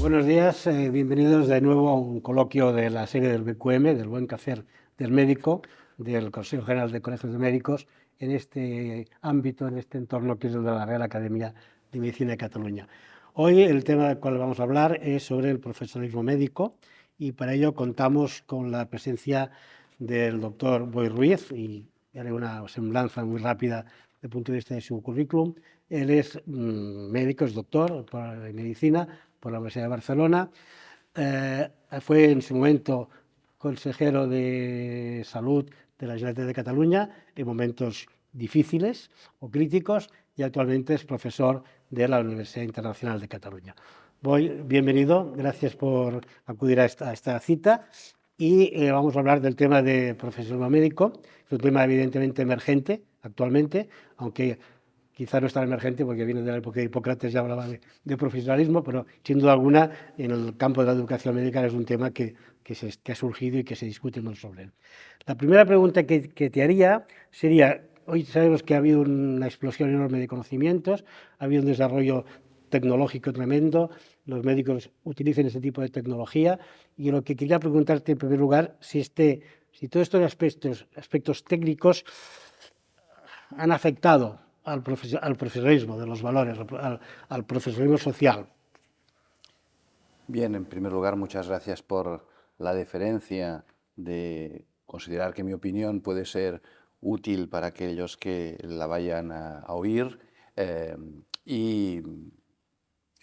Buenos días, bienvenidos de nuevo a un coloquio de la serie del BQM, del Buen Quehacer del Médico, del Consejo General de Colegios de Médicos, en este ámbito, en este entorno que es el de la Real Academia de Medicina de Cataluña. Hoy el tema del cual vamos a hablar es sobre el profesionalismo médico y para ello contamos con la presencia del doctor Boi Ruiz y haré una semblanza muy rápida desde el punto de vista de su currículum. Él es médico, es doctor en medicina por la Universidad de Barcelona. Fue en su momento consejero de salud de la Generalitat de Cataluña en momentos difíciles o críticos y actualmente es profesor de la Universidad Internacional de Cataluña. Bienvenido, gracias por acudir a esta cita y vamos a hablar del tema de profesionalismo médico. Es un tema evidentemente emergente actualmente, aunque quizá no es tan emergente porque viene de la época de Hipócrates, ya hablaba de profesionalismo, pero sin duda alguna en el campo de la educación médica es un tema que ha surgido y que se discute mucho sobre él. La primera pregunta que te haría sería, hoy sabemos que ha habido una explosión enorme de conocimientos, ha habido un desarrollo tecnológico tremendo, los médicos utilizan ese tipo de tecnología y lo que quería preguntarte en primer lugar, si todos estos aspectos técnicos han afectado al profesionalismo de los valores, al profesionalismo social. Bien, en primer lugar, muchas gracias por la deferencia de considerar que mi opinión puede ser útil para aquellos que la vayan a oír. Y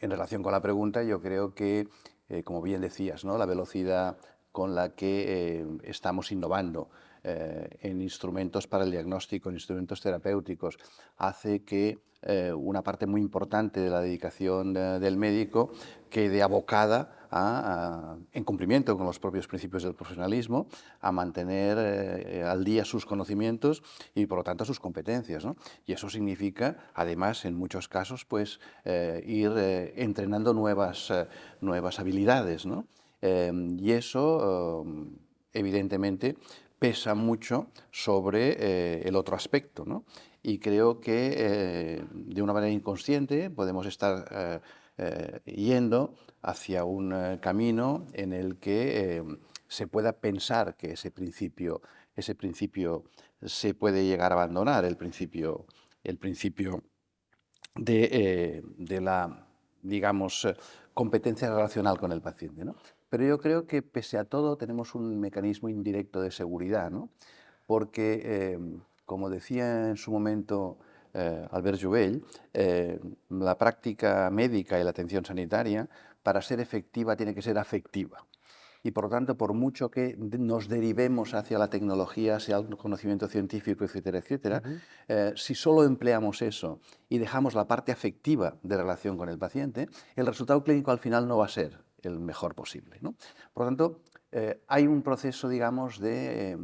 en relación con la pregunta, yo creo que, como bien decías, ¿no?, la velocidad con la que estamos innovando en instrumentos para el diagnóstico, en instrumentos terapéuticos, hace que una parte muy importante de la dedicación del médico quede abocada en cumplimiento con los propios principios del profesionalismo, a mantener al día sus conocimientos y, por lo tanto, sus competencias, ¿no? Y eso significa, además, en muchos casos, pues, ir entrenando nuevas habilidades, ¿no? Y eso, evidentemente, pesa mucho sobre el otro aspecto, ¿no? Y creo que de una manera inconsciente podemos estar yendo hacia un camino en el que se pueda pensar que ese principio se puede llegar a abandonar, el principio de la, digamos, competencia relacional con el paciente, ¿no? Pero yo creo que, pese a todo, tenemos un mecanismo indirecto de seguridad, ¿no? Porque, como decía en su momento Albert Jubell, la práctica médica y la atención sanitaria, para ser efectiva, tiene que ser afectiva. Y, por lo tanto, por mucho que nos derivemos hacia la tecnología, hacia el conocimiento científico, etcétera, etcétera, si solo empleamos eso y dejamos la parte afectiva de relación con el paciente, el resultado clínico al final no va a ser el mejor posible, ¿no? Por lo tanto, hay un proceso, digamos, de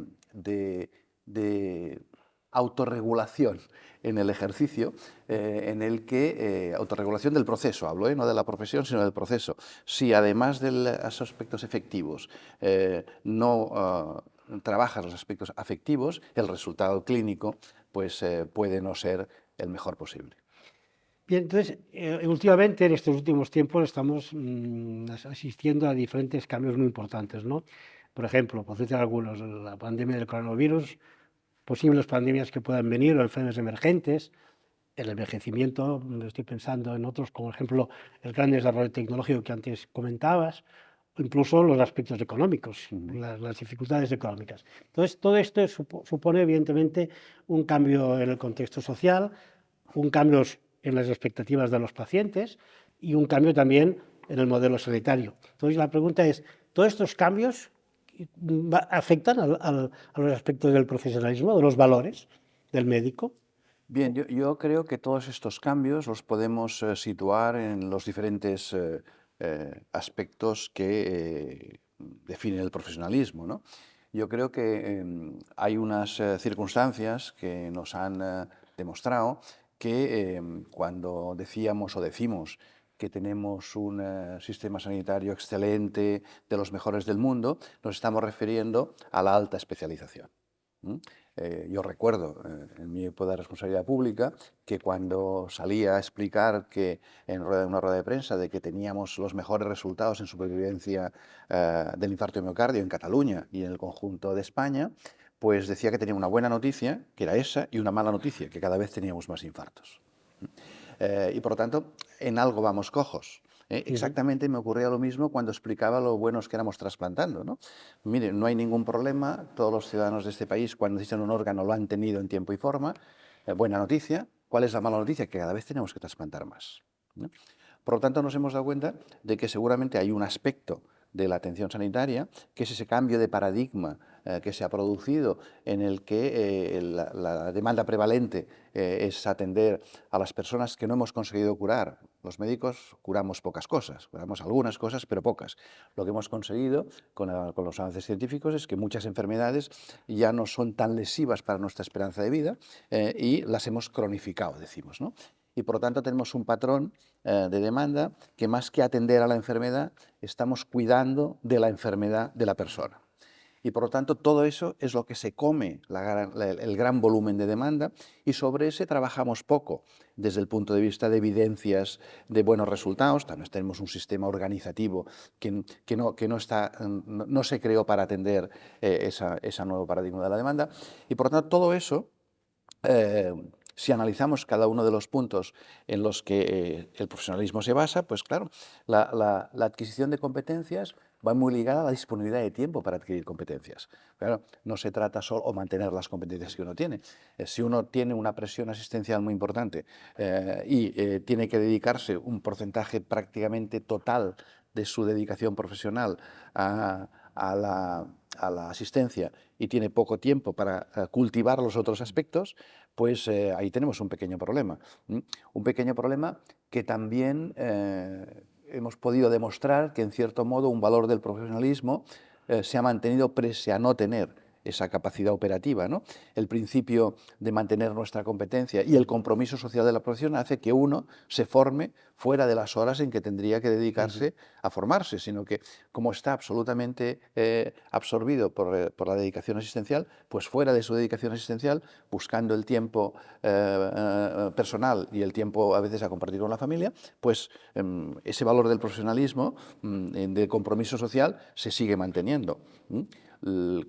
autorregulación en el ejercicio, en el que, autorregulación del proceso, hablo, no de la profesión, sino del proceso. Si además de los aspectos efectivos no trabajas los aspectos afectivos, el resultado clínico pues, puede no ser el mejor posible. Bien, entonces, últimamente, en estos últimos tiempos, estamos asistiendo a diferentes cambios muy importantes, ¿no? Por ejemplo, por citar algunos, la pandemia del coronavirus, posibles pandemias que puedan venir o enfermedades emergentes, el envejecimiento, estoy pensando en otros, como por ejemplo el gran desarrollo tecnológico que antes comentabas, o incluso los aspectos económicos, las dificultades económicas. Entonces, todo esto supone evidentemente un cambio en el contexto social, un cambio en las expectativas de los pacientes y un cambio también en el modelo sanitario. Entonces, la pregunta es, ¿todos estos cambios afectan a los aspectos del profesionalismo, de los valores del médico? Bien, yo creo que todos estos cambios los podemos situar en los diferentes aspectos que definen el profesionalismo, ¿no? Yo creo que hay unas circunstancias que nos han demostrado que cuando decíamos o decimos que tenemos un sistema sanitario excelente, de los mejores del mundo, nos estamos refiriendo a la alta especialización. Yo recuerdo en mi época de responsabilidad pública que cuando salía a explicar que en una rueda de prensa de que teníamos los mejores resultados en supervivencia del infarto de miocardio en Cataluña y en el conjunto de España, pues decía que tenía una buena noticia, que era esa, y una mala noticia, que cada vez teníamos más infartos. Y por lo tanto, en algo vamos cojos. Exactamente me ocurría lo mismo cuando explicaba lo buenos que éramos trasplantando, ¿no? Mire, no hay ningún problema, todos los ciudadanos de este país cuando necesitan un órgano lo han tenido en tiempo y forma. Buena noticia. ¿Cuál es la mala noticia? Que cada vez tenemos que trasplantar más, ¿no? Por lo tanto, nos hemos dado cuenta de que seguramente hay un aspecto de la atención sanitaria, que es ese cambio de paradigma que se ha producido en el que la demanda prevalente es atender a las personas que no hemos conseguido curar. Los médicos curamos pocas cosas, curamos algunas cosas, pero pocas. Lo que hemos conseguido con los avances científicos es que muchas enfermedades ya no son tan lesivas para nuestra esperanza de vida y las hemos cronificado, decimos, ¿no? Y por lo tanto tenemos un patrón de demanda que más que atender a la enfermedad, estamos cuidando de la enfermedad de la persona. Y por lo tanto todo eso es lo que se come el gran volumen de demanda y sobre ese trabajamos poco desde el punto de vista de evidencias de buenos resultados. También tenemos un sistema organizativo que no se creó para atender ese nuevo paradigma de la demanda. Y por lo tanto todo eso si analizamos cada uno de los puntos en los que el profesionalismo se basa, pues claro, la adquisición de competencias va muy ligada a la disponibilidad de tiempo para adquirir competencias. Claro, no se trata solo de mantener las competencias que uno tiene. Si uno tiene una presión asistencial muy importante y tiene que dedicarse un porcentaje prácticamente total de su dedicación profesional a la asistencia y tiene poco tiempo para cultivar los otros aspectos, pues ahí tenemos un pequeño problema. Un pequeño problema que también hemos podido demostrar que en cierto modo un valor del profesionalismo se ha mantenido pese a no tener esa capacidad operativa, ¿no? El principio de mantener nuestra competencia y el compromiso social de la profesión hace que uno se forme fuera de las horas en que tendría que dedicarse a formarse, sino que como está absolutamente absorbido por la dedicación asistencial, pues fuera de su dedicación asistencial, buscando el tiempo personal y el tiempo a veces a compartir con la familia, pues ese valor del profesionalismo, del compromiso social, se sigue manteniendo.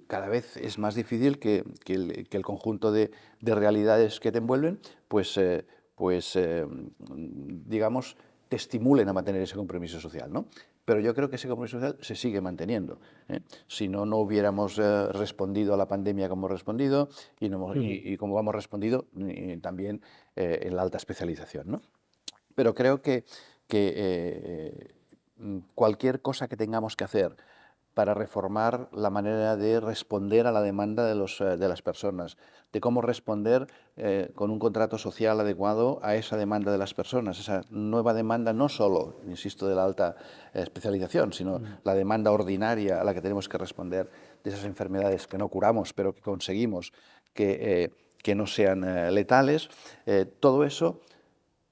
Cada vez es más difícil que el conjunto de realidades que te envuelven, digamos, te estimulen a mantener ese compromiso social, ¿no? Pero yo creo que ese compromiso social se sigue manteniendo. Si no, no hubiéramos respondido a la pandemia como hemos respondido y como hemos respondido también en la alta especialización, ¿no? Pero creo que cualquier cosa que tengamos que hacer para reformar la manera de responder a la demanda de las personas, de cómo responder con un contrato social adecuado a esa demanda de las personas, esa nueva demanda no solo, insisto, de la alta especialización, sino la demanda ordinaria a la que tenemos que responder de esas enfermedades que no curamos, pero que conseguimos que no sean letales. Todo eso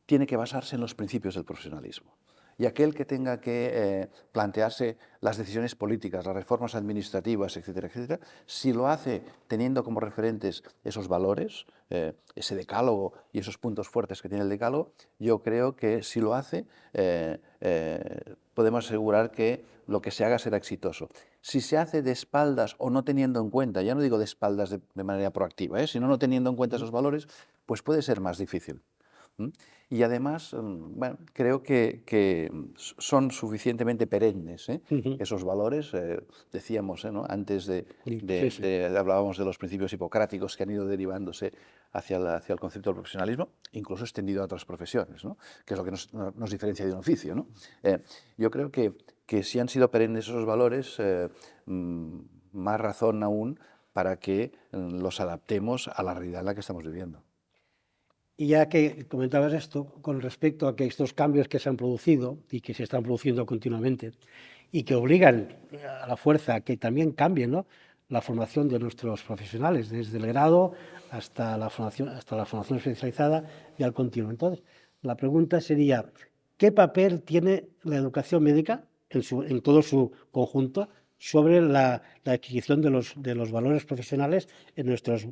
tiene que basarse en los principios del profesionalismo. Y aquel que tenga que plantearse las decisiones políticas, las reformas administrativas, etcétera, etcétera, si lo hace teniendo como referentes esos valores, ese decálogo y esos puntos fuertes que tiene el decálogo, yo creo que si lo hace, podemos asegurar que lo que se haga será exitoso. Si se hace de espaldas o no teniendo en cuenta, ya no digo de espaldas de manera proactiva, sino no teniendo en cuenta esos valores, pues puede ser más difícil. Y además, bueno, creo que son suficientemente perennes esos valores. Decíamos, ¿no? Antes hablábamos de los principios hipocráticos que han ido derivándose hacia el concepto del profesionalismo, incluso extendido a otras profesiones, ¿no? Que es lo que nos diferencia de un oficio, ¿no? Yo creo que si han sido perennes esos valores, más razón aún para que los adaptemos a la realidad en la que estamos viviendo. Y ya que comentabas esto, con respecto a que estos cambios que se han producido y que se están produciendo continuamente y que obligan a la fuerza a que también cambie, ¿no?, la formación de nuestros profesionales, desde el grado hasta la formación especializada y al continuo. Entonces, la pregunta sería, ¿qué papel tiene la educación médica en todo su conjunto sobre la adquisición de los valores profesionales en nuestros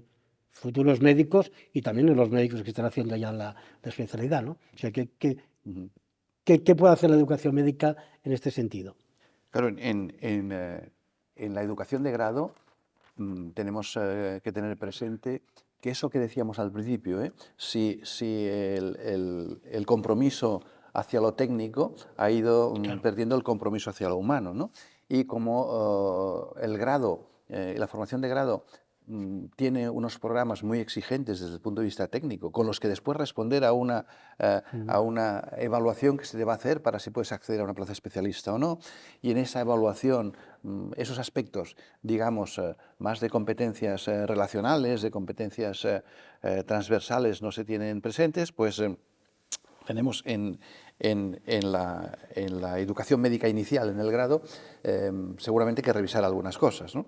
futuros médicos y también en los médicos que están haciendo ya la especialidad, ¿no? O sea, Ujú. ¿qué puede hacer la educación médica en este sentido? Claro, en la educación de grado tenemos que tener presente que eso que decíamos al principio, si el compromiso hacia lo técnico ha ido Claro. perdiendo el compromiso hacia lo humano, ¿no? Y como el grado, la formación de grado tiene unos programas muy exigentes desde el punto de vista técnico, con los que después responder a una evaluación que se debe hacer para si puedes acceder a una plaza especialista o no, y en esa evaluación esos aspectos, digamos, más de competencias relacionales, de competencias transversales no se tienen presentes, pues tenemos en la educación médica inicial, en el grado, seguramente que revisar algunas cosas, ¿no?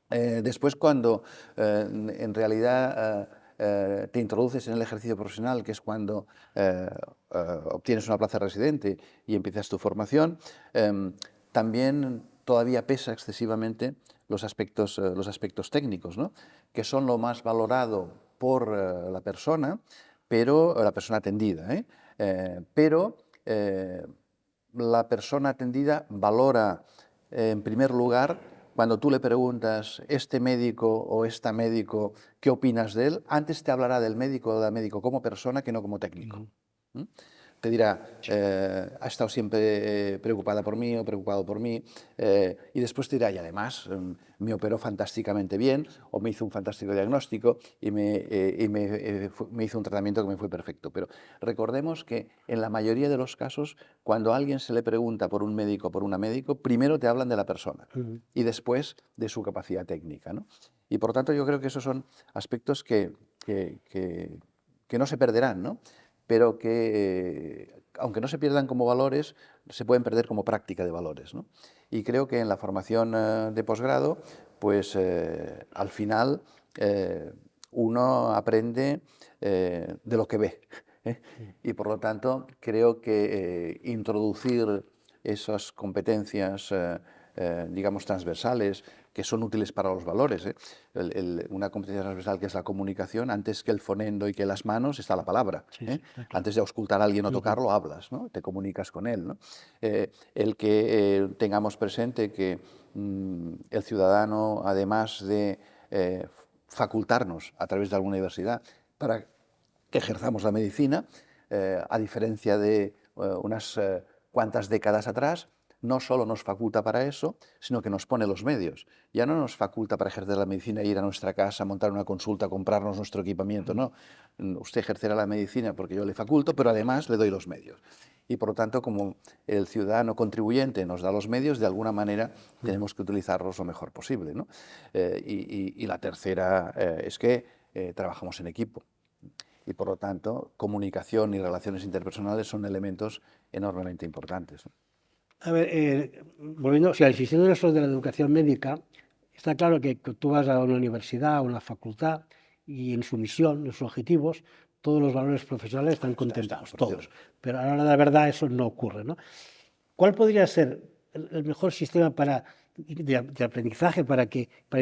Después, cuando en realidad te introduces en el ejercicio profesional, que es cuando obtienes una plaza de residente y empiezas tu formación, también todavía pesa excesivamente los aspectos técnicos, ¿no? Que son lo más valorado por la persona, pero la persona atendida, pero la persona atendida valora en primer lugar cuando tú le preguntas, este médico o esta médico, ¿qué opinas de él? Antes te hablará del médico o de la médico como persona que no como técnico. ¿Mm? Te dirá, ha estado siempre preocupada por mí o preocupado por mí, y después te dirá, y además me operó fantásticamente bien, o me hizo un fantástico diagnóstico y me hizo un tratamiento que me fue perfecto. Pero recordemos que en la mayoría de los casos, cuando a alguien se le pregunta por un médico o por una médico, primero te hablan de la persona y después de su capacidad técnica, ¿no? Y por tanto yo creo que esos son aspectos que no se perderán, ¿no? Pero que, aunque no se pierdan como valores, se pueden perder como práctica de valores, ¿no? Y creo que en la formación de posgrado, pues al final uno aprende de lo que ve. ¿Eh? Y por lo tanto, creo que introducir esas competencias, digamos, transversales, que son útiles para los valores. Una competencia transversal que es la comunicación, antes que el fonendo y que las manos está la palabra. Sí, sí, está claro. Antes de auscultar a alguien o tocarlo, hablas, ¿no? Te comunicas con él, ¿no? El que tengamos presente que el ciudadano, además de facultarnos a través de alguna universidad para que ejerzamos la medicina, a diferencia de unas cuantas décadas atrás, no solo nos faculta para eso, sino que nos pone los medios. Ya no nos faculta para ejercer la medicina, ir a nuestra casa, montar una consulta, comprarnos nuestro equipamiento, no. Usted ejercerá la medicina porque yo le faculto, pero además le doy los medios. Y por lo tanto, como el ciudadano contribuyente nos da los medios, de alguna manera tenemos que utilizarlos lo mejor posible, ¿no? Y la tercera es que trabajamos en equipo. Y por lo tanto, comunicación y relaciones interpersonales son elementos enormemente importantes, ¿no? A ver, volviendo, o sea, el sistema de de la educación médica, está claro que tú vas a una universidad, a una facultad, y en su misión, en sus objetivos, todos los valores profesionales están contemplados, por todos. Dios. Pero a la hora de la verdad eso no ocurre, ¿no? ¿Cuál podría ser el mejor sistema de aprendizaje para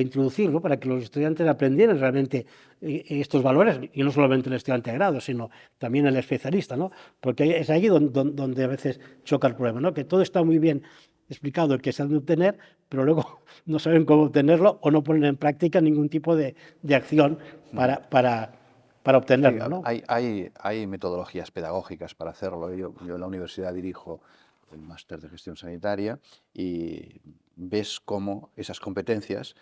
introducirlo, para que los estudiantes aprendieran realmente estos valores, y no solamente el estudiante de grado, sino también el especialista, ¿no? Porque es ahí donde a veces choca el problema, ¿no? Que todo está muy bien explicado el que se ha de obtener, pero luego no saben cómo obtenerlo o no ponen en práctica ningún tipo de acción para Sí, obtenerlo, ¿no? hay metodologías pedagógicas para hacerlo. Yo en la universidad dirijo el máster de gestión sanitaria y ves cómo esas competencias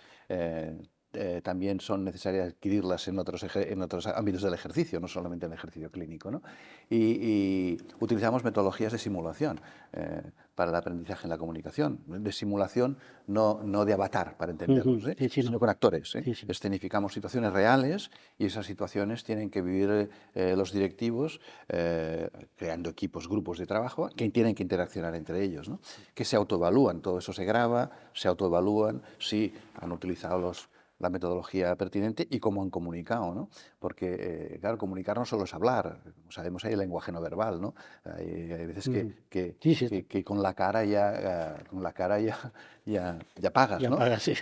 también son necesarias adquirirlas en otros ámbitos del ejercicio, no solamente en el ejercicio clínico, ¿no? Y utilizamos metodologías de simulación para el aprendizaje en la comunicación, de simulación, no de avatar, para entendernos, Sí, sí, sino no. con actores. Sí, sí. Escenificamos situaciones reales y esas situaciones tienen que vivir los directivos creando equipos, grupos de trabajo que tienen que interaccionar entre ellos, ¿no? Que se autoevalúan, todo eso se graba, se autoevalúan si han utilizado la metodología pertinente y cómo han comunicado, ¿no? Porque, claro, comunicar no solo es hablar, como sabemos hay el lenguaje no verbal, ¿no? Hay veces Sí, sí, que con la cara ya pagas, ya ¿no? paga, sí.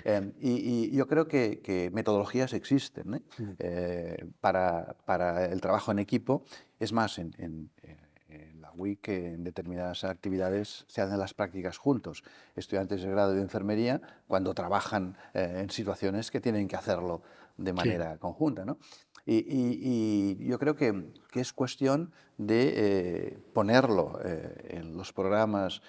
Y yo creo que metodologías existen, ¿eh? Para el trabajo en equipo. Es más, en la UIC en determinadas actividades se hacen las prácticas juntos. Estudiantes de grado de enfermería cuando trabajan en situaciones que tienen que hacerlo de Sí. manera conjunta, ¿no? Y yo creo que es cuestión de ponerlo en los programas,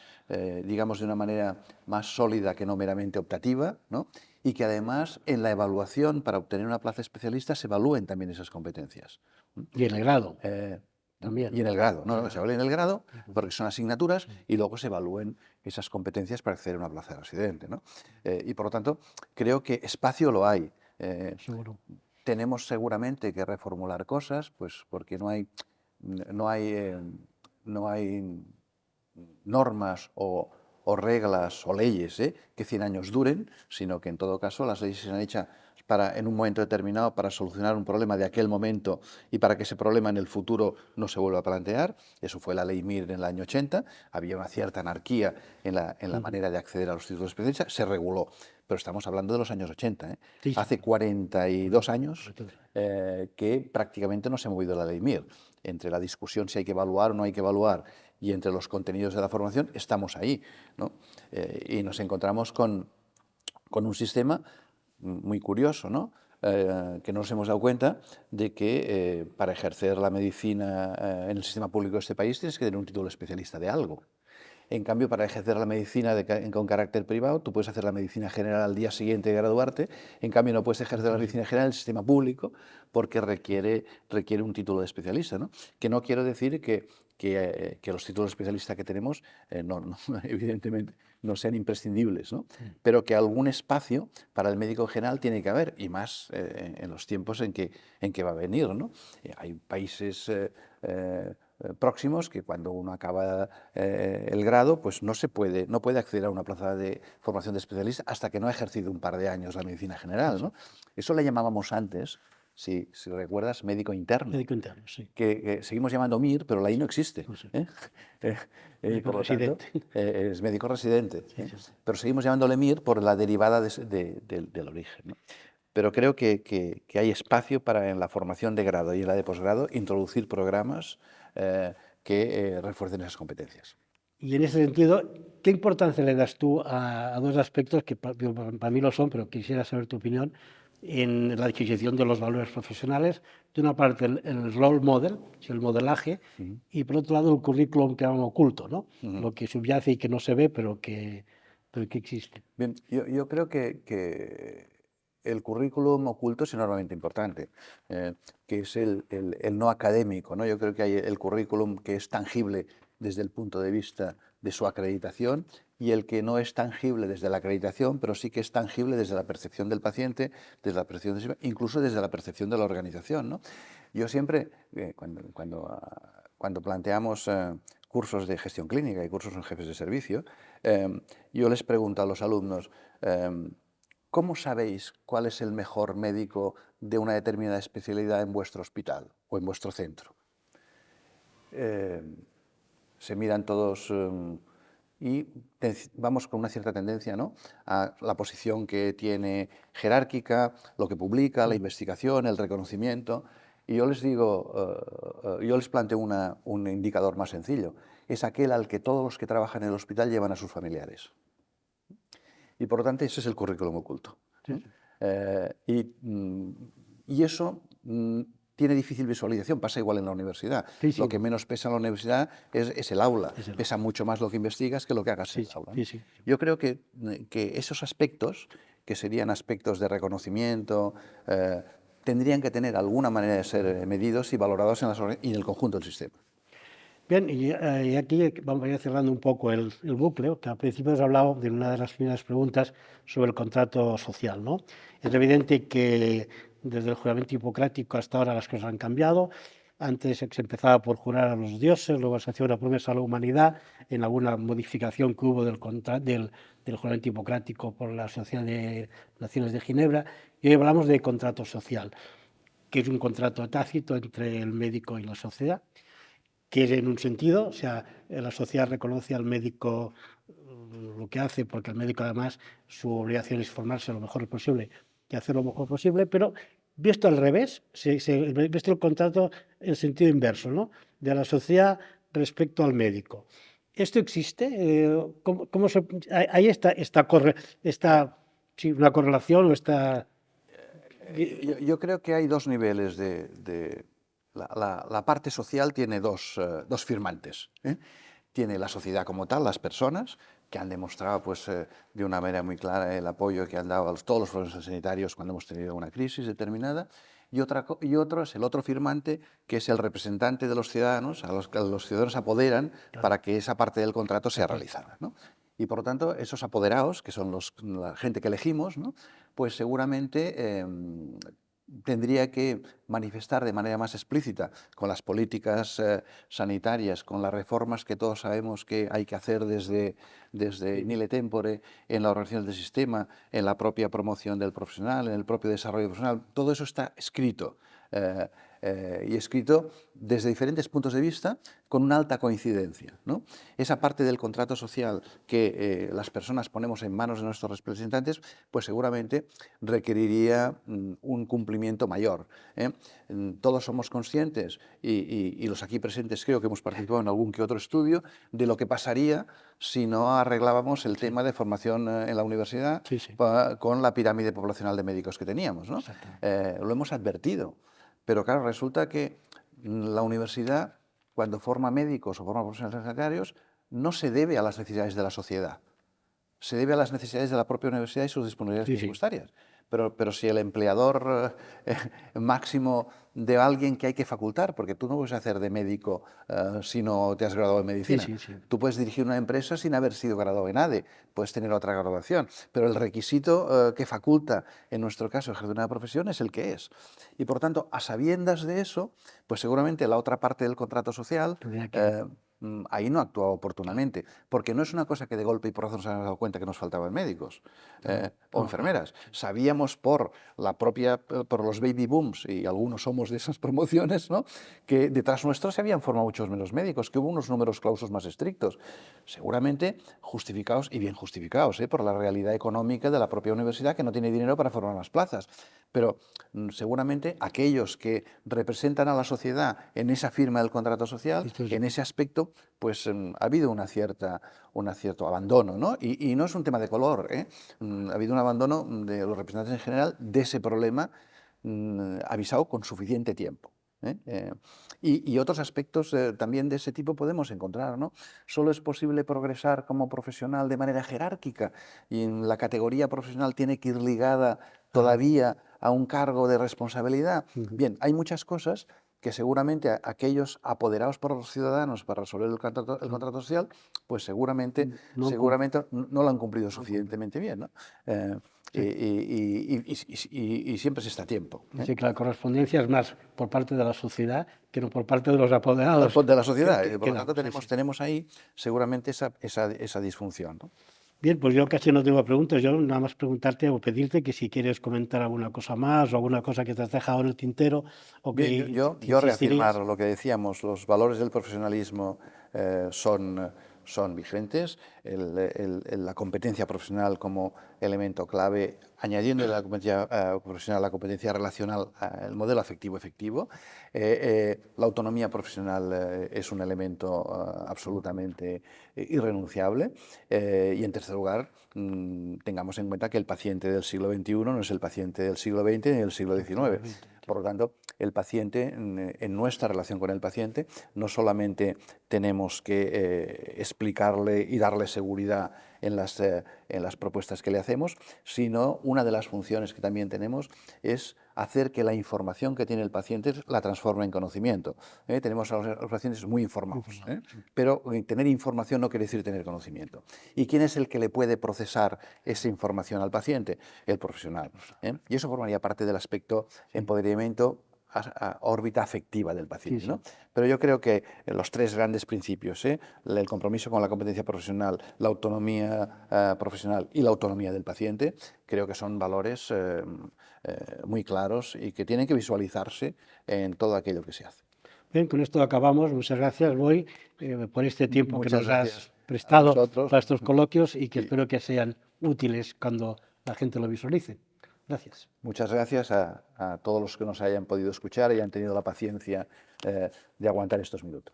digamos, de una manera más sólida que no meramente optativa, ¿no? Y que además en la evaluación para obtener una plaza especialista se evalúen también esas competencias. Y en el grado Eh, también. y en el grado, ¿no? Se Grado. evalúen en el grado porque son asignaturas y luego se evalúen esas competencias para acceder a una plaza de residente, ¿no? Y por lo tanto, creo que espacio lo hay. Seguro. Tenemos seguramente que reformular cosas, pues porque no hay, no hay normas o reglas o leyes que 100 años duren, sino que en todo caso las leyes se han hechas para, en un momento determinado para solucionar un problema de aquel momento y para que ese problema en el futuro no se vuelva a plantear. Eso fue la ley Mir en el año 80. Había una cierta anarquía en la manera de acceder a los títulos especialistas. Se reguló, pero estamos hablando de los años 80. Sí, sí. Hace 42 años Correcto. que prácticamente no se ha movido la ley Mir. Entre la discusión si hay que evaluar o no hay que evaluar y entre los contenidos de la formación, estamos ahí, ¿no? Y nos encontramos con un sistema muy curioso, ¿no? Que no nos hemos dado cuenta de que para ejercer la medicina en el sistema público de este país tienes que tener un título especialista de algo. En cambio, para ejercer la medicina con carácter privado, tú puedes hacer la medicina general al día siguiente de graduarte, en cambio no puedes ejercer la medicina general en el sistema público porque requiere un título de especialista, ¿no? Que no quiero decir que los títulos de especialista que tenemos, evidentemente, no sean imprescindibles, ¿no? Pero que algún espacio para el médico general tiene que haber, y más en los tiempos en que va a venir, ¿no? Hay países próximos que cuando uno acaba el grado, pues no puede acceder a una plaza de formación de especialista hasta que no ha ejercido un par de años la medicina general, ¿no? Eso le llamábamos antes, si recuerdas, médico interno, Médico interno, sí. que seguimos llamando MIR, pero la I no existe. No sé. Y Médico por lo tanto, residente. es médico residente. Sí, sí. Pero seguimos llamándole MIR por la derivada del origen, ¿no? Pero creo que hay espacio para en la formación de grado y en la de posgrado introducir programas que refuercen esas competencias. Y en ese sentido, ¿qué importancia le das tú a dos aspectos que para mí lo son, pero quisiera saber tu opinión, en la adquisición de los valores profesionales? De una parte, el role model, el modelaje, y por otro lado, el currículum que llaman oculto, ¿no? Lo que subyace y que no se ve, pero que existe. Bien, yo creo que el currículum oculto es enormemente importante, que es el no académico, ¿no? Yo creo que hay el currículum que es tangible desde el punto de vista de su acreditación y el que no es tangible desde la acreditación, pero sí que es tangible desde la percepción del paciente, desde la percepción incluso desde la percepción de la organización, ¿no? Yo siempre, cuando planteamos cursos de gestión clínica y cursos en jefes de servicio, yo les pregunto a los alumnos, ¿cómo sabéis cuál es el mejor médico de una determinada especialidad en vuestro hospital o en vuestro centro? Se miran todos y vamos con una cierta tendencia, ¿no?, a la posición que tiene jerárquica, lo que publica, la investigación, el reconocimiento. Y yo les digo, yo les planteo un indicador más sencillo. Es aquel al que todos los que trabajan en el hospital llevan a sus familiares. Y por lo tanto, ese es el currículum oculto. Sí, Y eso tiene difícil visualización, pasa igual en la universidad. sí, sí. Lo que menos pesa en la universidad es el aula. Es el Pesa mucho más lo que investigas que lo que hagas en Sí, el aula, ¿no? sí, sí. Yo creo que esos aspectos, que serían aspectos de reconocimiento, tendrían que tener alguna manera de ser medidos y valorados y en el conjunto del sistema. Bien, y aquí vamos a ir cerrando un poco el bucle, que al principio has hablado de una de las primeras preguntas sobre el contrato social, ¿no? Es evidente que desde el juramento hipocrático hasta ahora las cosas han cambiado. Antes se empezaba por jurar a los dioses, luego se hacía una promesa a la humanidad en alguna modificación que hubo del juramento hipocrático por la Sociedad de Naciones de Ginebra, y hoy hablamos de contrato social, que es un contrato tácito entre el médico y la sociedad, que es en un sentido, o sea, la sociedad reconoce al médico lo que hace, porque el médico además su obligación es formarse lo mejor posible y hacer lo mejor posible, pero visto al revés, visto el contrato en sentido inverso, ¿no? De la sociedad respecto al médico. ¿Esto existe? Ahí está, sí, una correlación o está... Yo creo que hay dos niveles la parte social tiene dos firmantes, ¿eh? Tiene la sociedad como tal, las personas, que han demostrado pues, de una manera muy clara el apoyo que han dado a todos los profesionales sanitarios cuando hemos tenido una crisis determinada, y otro es el otro firmante, que es el representante de los ciudadanos, a los que los ciudadanos apoderan para que esa parte del contrato sea realizada, ¿no? Y por lo tanto, esos apoderados, que son la gente que elegimos, ¿no? Pues seguramente tendría que manifestar de manera más explícita con las políticas sanitarias, con las reformas que todos sabemos que hay que hacer desde nihil tempore, en la organización del sistema, en la propia promoción del profesional, en el propio desarrollo profesional. Todo eso está escrito. Y escrito desde diferentes puntos de vista con una alta coincidencia, ¿no? Esa parte del contrato social que las personas ponemos en manos de nuestros representantes, pues seguramente requeriría un cumplimiento mayor, ¿eh? Todos somos conscientes, y los aquí presentes creo que hemos participado en algún que otro estudio, de lo que pasaría si no arreglábamos el tema de formación en la universidad con la pirámide poblacional de médicos que teníamos, ¿no? Lo hemos advertido. Pero claro, resulta que la universidad, cuando forma médicos o forma profesionales sanitarios, no se debe a las necesidades de la sociedad, se debe a las necesidades de la propia universidad y sus disponibilidades presupuestarias. Pero si el empleador máximo de alguien que hay que facultar, porque tú no puedes hacer de médico si no te has graduado en medicina. Tú puedes dirigir una empresa sin haber sido graduado en ADE, puedes tener otra graduación, pero el requisito que faculta, en nuestro caso, ejercer una profesión es el que es. Y por tanto, a sabiendas de eso, pues seguramente la otra parte del contrato social... ahí no actuaba oportunamente, porque no es una cosa que de golpe y porrazo nos hemos dado cuenta que nos faltaban médicos o enfermeras. Sabíamos por los baby booms, y algunos somos de esas promociones, ¿no?, que detrás nuestro se habían formado muchos menos médicos, que hubo unos números clausos más estrictos, seguramente justificados y bien justificados por la realidad económica de la propia universidad, que no tiene dinero para formar más plazas. Pero seguramente aquellos que representan a la sociedad en esa firma del contrato social, en ese aspecto, pues ha habido un cierto abandono, ¿no? Y no es un tema de color, ha habido un abandono de los representantes en general de ese problema avisado con suficiente tiempo. Y otros aspectos también de ese tipo podemos encontrar, ¿no? Solo es posible progresar como profesional de manera jerárquica, y en la categoría profesional tiene que ir ligada todavía a un cargo de responsabilidad. Bien, hay muchas cosas que seguramente aquellos apoderados por los ciudadanos para resolver el contrato social, pues seguramente no lo han cumplido suficientemente bien, ¿no? Y siempre se está a tiempo. Sí, que la correspondencia es más por parte de la sociedad que no por parte de los apoderados. De la sociedad. Por lo tanto, tenemos ahí seguramente esa disfunción, ¿no? Bien, pues yo casi no tengo preguntas. Yo nada más preguntarte o pedirte que si quieres comentar alguna cosa más o alguna cosa que te has dejado en el tintero. O que bien, yo reafirmar lo que decíamos, los valores del profesionalismo son vigentes, la competencia profesional como elemento clave, añadiendo la competencia profesional, la competencia relacional, el modelo afectivo efectivo. La autonomía profesional es un elemento absolutamente irrenunciable. Y en tercer lugar, tengamos en cuenta que el paciente del siglo XXI no es el paciente del siglo XX ni del siglo XIX. Por lo tanto, el paciente, en nuestra relación con el paciente, no solamente tenemos que explicarle y darle seguridad en las propuestas que le hacemos, sino una de las funciones que también tenemos es hacer que la información que tiene el paciente la transforme en conocimiento. Tenemos a los pacientes muy informados, pero tener información no quiere decir tener conocimiento. ¿Y quién es el que le puede procesar esa información al paciente? El profesional. Y eso formaría parte del aspecto empoderamiento órbita afectiva del paciente, Sí, ¿no? Pero yo creo que los tres grandes principios, el compromiso con la competencia profesional, la autonomía profesional y la autonomía del paciente, creo que son valores muy claros y que tienen que visualizarse en todo aquello que se hace. Bien, con esto acabamos. Muchas gracias, Boy, por este tiempo que Muchas nos has gracias a prestado vosotros. para estos coloquios y que Y espero que sean útiles cuando la gente lo visualice. Gracias. muchas gracias a todos los que nos hayan podido escuchar y hayan tenido la paciencia de aguantar estos minutos.